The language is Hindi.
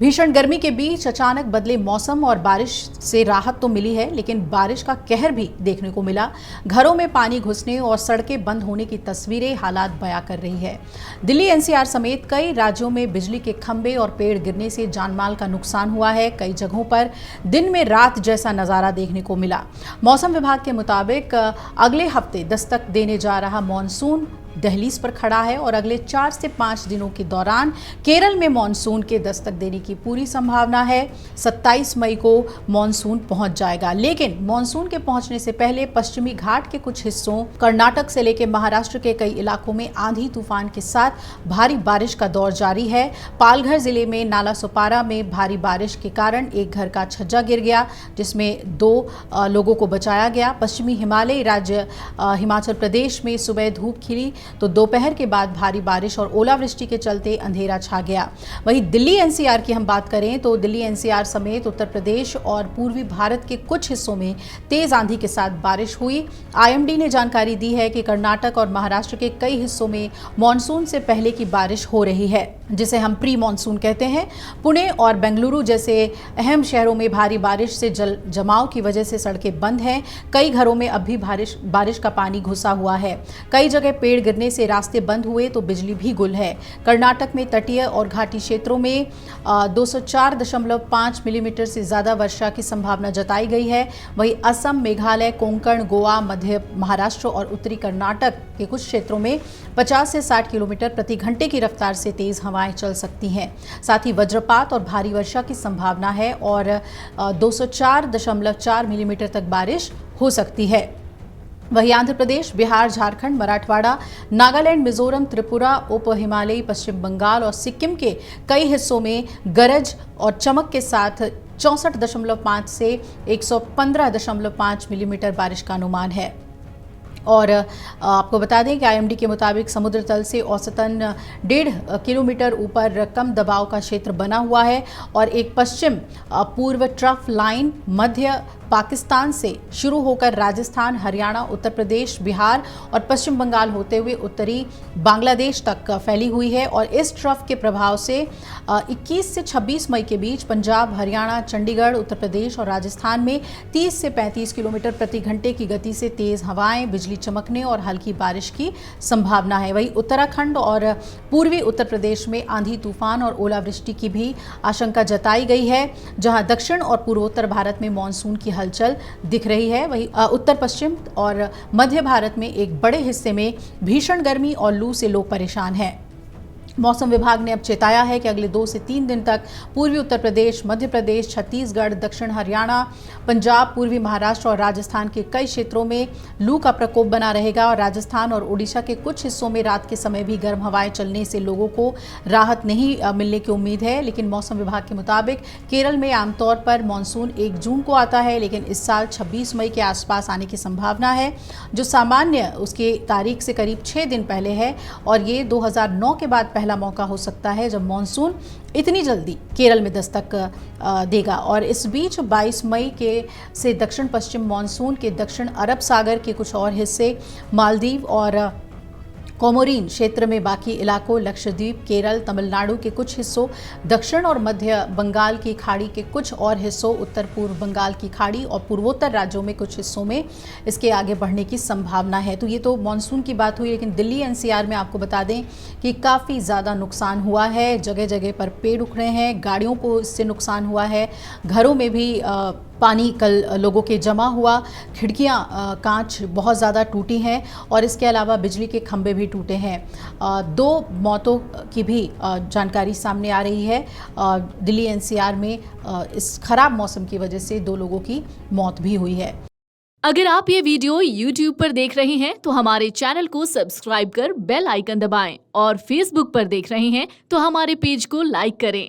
भीषण गर्मी के बीच अचानक बदले मौसम और बारिश से राहत तो मिली है, लेकिन बारिश का कहर भी देखने को मिला। घरों में पानी घुसने और सड़कें बंद होने की तस्वीरें हालात बयां कर रही है। दिल्ली एनसीआर समेत कई राज्यों में बिजली के खंभे और पेड़ गिरने से जानमाल का नुकसान हुआ है। कई जगहों पर दिन में रात जैसा नजारा देखने को मिला। मौसम विभाग के मुताबिक अगले हफ्ते दस्तक देने जा रहा मानसून दहलीज पर खड़ा है और अगले 4 से 5 दिनों के दौरान केरल में मानसून के दस्तक देने की पूरी संभावना है। 27 मई को मानसून पहुंच जाएगा, लेकिन मानसून के पहुंचने से पहले पश्चिमी घाट के कुछ हिस्सों, कर्नाटक से लेकर महाराष्ट्र के कई इलाकों में आंधी तूफान के साथ भारी बारिश का दौर जारी है। पालघर जिले में नालासोपारा में भारी बारिश के कारण एक घर का छज्जा गिर गया, जिसमें 2 लोगों को बचाया गया। पश्चिमी हिमालयी राज्य हिमाचल प्रदेश में सुबह धूप खिली तो दोपहर के बाद भारी बारिश और ओलावृष्टि के चलते अंधेरा छा गया। वहीं दिल्ली एनसीआर की हम बात करें तो दिल्ली एनसीआर समेत उत्तर प्रदेश और पूर्वी भारत के कुछ हिस्सों में तेज आंधी के साथ बारिश हुई। आईएमडी ने जानकारी दी है कि कर्नाटक और महाराष्ट्र के कई हिस्सों में मानसून से पहले की बारिश हो रही है, जिसे हम प्री मानसून कहते हैं। पुणे और बेंगलुरु जैसे अहम शहरों में भारी बारिश से जल जमाव की वजह से सड़कें बंद हैं। कई घरों में अब भी बारिश का पानी घुसा हुआ है। कई जगह पेड़ गिरने से रास्ते बंद हुए तो बिजली भी गुल है। कर्नाटक में तटीय और घाटी क्षेत्रों में 204.5 मिलीमीटर से ज़्यादा वर्षा की संभावना जताई गई है। वहीं असम, मेघालय, कोंकण, गोवा, मध्य महाराष्ट्र और उत्तरी कर्नाटक के कुछ क्षेत्रों में 50 से 60 किलोमीटर प्रति घंटे की रफ्तार से तेज हवाएं चल सकती हैं। साथ ही वज्रपात और भारी वर्षा की संभावना है और 204.4 मिलीमीटर तक बारिश हो सकती है। वहीं आंध्र प्रदेश, बिहार, झारखंड, मराठवाड़ा, नागालैंड, मिजोरम, त्रिपुरा, उप हिमालयी, पश्चिम बंगाल और सिक्किम के कई हिस्सों में गरज और चमक के साथ 64.5 से 115.5 मिलीमीटर बारिश का अनुमान है। और आपको बता दें कि आईएमडी के मुताबिक समुद्र तल से औसतन 1.5 किलोमीटर ऊपर कम दबाव का क्षेत्र बना हुआ है और एक पश्चिम पूर्व ट्रफ लाइन मध्य पाकिस्तान से शुरू होकर राजस्थान, हरियाणा, उत्तर प्रदेश, बिहार और पश्चिम बंगाल होते हुए उत्तरी बांग्लादेश तक फैली हुई है। और इस ट्रफ के प्रभाव से 21 से 26 मई के बीच पंजाब, हरियाणा, चंडीगढ़, उत्तर प्रदेश और राजस्थान में 30 से 35 किलोमीटर प्रति घंटे की गति से तेज हवाएं, बिजली चमकने और हल्की बारिश की संभावना है। वहीं उत्तराखंड और पूर्वी उत्तर प्रदेश में आंधी तूफान और ओलावृष्टि की भी आशंका जताई गई है, जहां दक्षिण और पूर्वोत्तर भारत में मानसून की हलचल दिख रही है। वहीं उत्तर पश्चिम और मध्य भारत में एक बड़े हिस्से में भीषण गर्मी और लू से लोग परेशान हैं। मौसम विभाग ने अब चेताया है कि अगले 2 से 3 दिन तक पूर्वी उत्तर प्रदेश, मध्य प्रदेश, छत्तीसगढ़, दक्षिण हरियाणा, पंजाब, पूर्वी महाराष्ट्र और राजस्थान के कई क्षेत्रों में लू का प्रकोप बना रहेगा और राजस्थान और ओडिशा के कुछ हिस्सों में रात के समय भी गर्म हवाएं चलने से लोगों को राहत नहीं मिलने की उम्मीद है। लेकिन मौसम विभाग के मुताबिक केरल में आमतौर पर मानसून 1 जून को आता है, लेकिन इस साल 26 मई के आसपास आने की संभावना है, जो सामान्य उसकी तारीख से करीब 6 दिन पहले है। और ये 2009 के बाद पहला मौका हो सकता है जब मानसून इतनी जल्दी केरल में दस्तक देगा। और इस बीच 22 मई से दक्षिण पश्चिम मानसून के दक्षिण अरब सागर के कुछ और हिस्से, मालदीव और कोमोरीन क्षेत्र में बाकी इलाकों, लक्षद्वीप, केरल, तमिलनाडु के कुछ हिस्सों, दक्षिण और मध्य बंगाल की खाड़ी के कुछ और हिस्सों, उत्तर पूर्व बंगाल की खाड़ी और पूर्वोत्तर राज्यों में कुछ हिस्सों में इसके आगे बढ़ने की संभावना है। तो ये तो मानसून की बात हुई, लेकिन दिल्ली एनसीआर में आपको बता दें कि काफ़ी ज़्यादा नुकसान हुआ है। जगह जगह पर पेड़ उखड़े हैं, गाड़ियों को इससे नुकसान हुआ है, घरों में भी पानी कल लोगों के जमा हुआ, खिड़कियां कांच बहुत ज़्यादा टूटी हैं और इसके अलावा बिजली के खंभे भी टूटे हैं। 2 मौतों की भी जानकारी सामने आ रही है। दिल्ली एनसीआर में इस खराब मौसम की वजह से 2 लोगों की मौत भी हुई है। अगर आप ये वीडियो YouTube पर देख रहे हैं तो हमारे चैनल को सब्सक्राइब कर बेल आइकन दबाएं और Facebook पर देख रहे हैं तो हमारे पेज को लाइक करें।